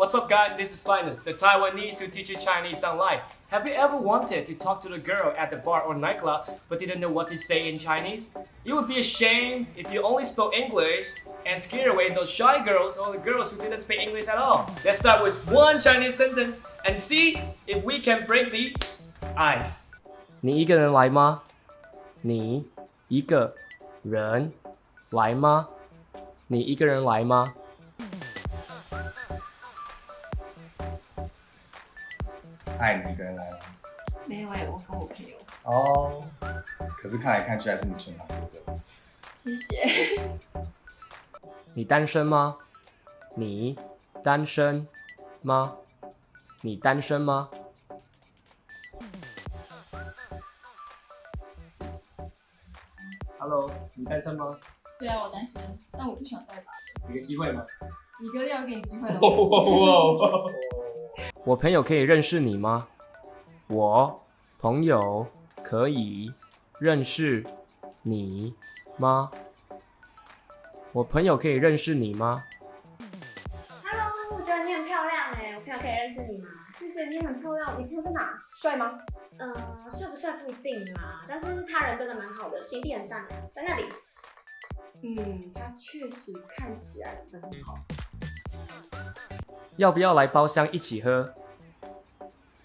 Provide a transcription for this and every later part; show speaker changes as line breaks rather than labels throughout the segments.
What's up, guys? This is Linus, the Taiwanese who teaches Chinese online. Have you ever wanted to talk to the girl at the bar or nightclub but didn't know what to say in Chinese? You would be ashamed if you only spoke English and scare away those shy girls or the girls who didn't speak English at all. Let's start with one Chinese sentence and see if we can break the ice. 你一个人来吗？你一个人来吗？你一个人来吗？
爱你一个人来吗？
没有我跟我朋友。
哦，可是看来看去还是你全场负责。
谢谢。
你单身吗？你单身吗？你单身吗？ Hello， 你单身吗？
对啊，我单身，但我不喜欢带把。
有个机会吗？
你哥要给你机会了。
我朋友可以认识你吗？我朋友可以认识你吗？我朋友可以认识你吗
Hello， 我觉得你很漂亮哎，我朋友可以认识你吗？
谢谢，你很漂亮。你朋友在哪？帅吗？
帅不帅不一定啦，但是他人真的蛮好的，心地很善良，在那里。
他确实看起来很好。
要不要来包厢一起喝？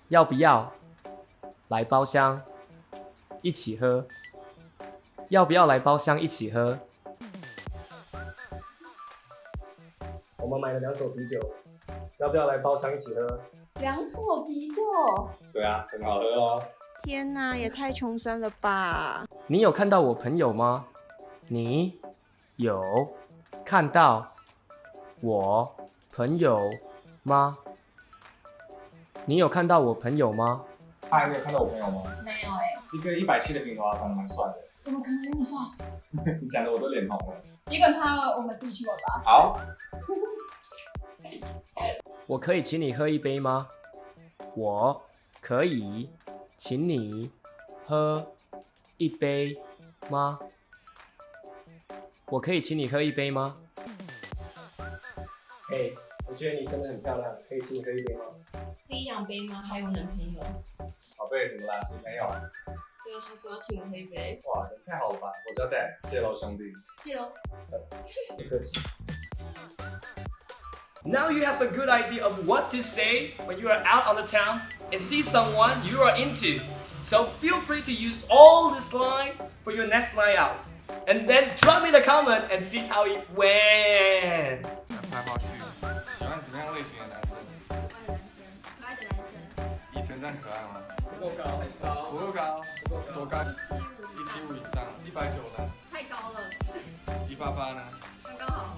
要不要来包厢一起喝？要不要来包厢一起喝？我们买了2手啤酒，要不要来包厢一起喝
2手啤酒。
对啊，很好喝哦。
天哪，也太穷酸了吧！
你有看到我朋友吗？你有看到我朋友吗？你有看到我朋友吗？
他还没有看到我朋友吗？
没有
一个170的平头，长得蛮帅的。
怎么可能有你帅？
你讲的我都脸红了。
你管他，我们自己去玩吧。
好。
我可以请你喝一杯吗？我可以请你喝一杯吗？我可以请你喝一杯吗？嘿，我觉得你真的很漂亮，可以请你喝一杯吗？
可以2杯吗？还有男朋友。
宝贝，怎么啦？女朋友？
对啊，他说要请我喝一杯。
哇，人太好了吧！我交代，谢谢喽，兄弟。
谢喽。
不客气。Now you have a good idea of what to say when you are out on the town and see someone you are into. So feel free to use all this line for your next night out. And then drop me the comment and see how it went.
拍花絮，喜欢什么样类型的男生？
可爱的男生。
以晨这样可爱吗？
不够高，还是高？
不够高，多高
175
？175以上，190呢？
太高了。
188呢？
刚刚好。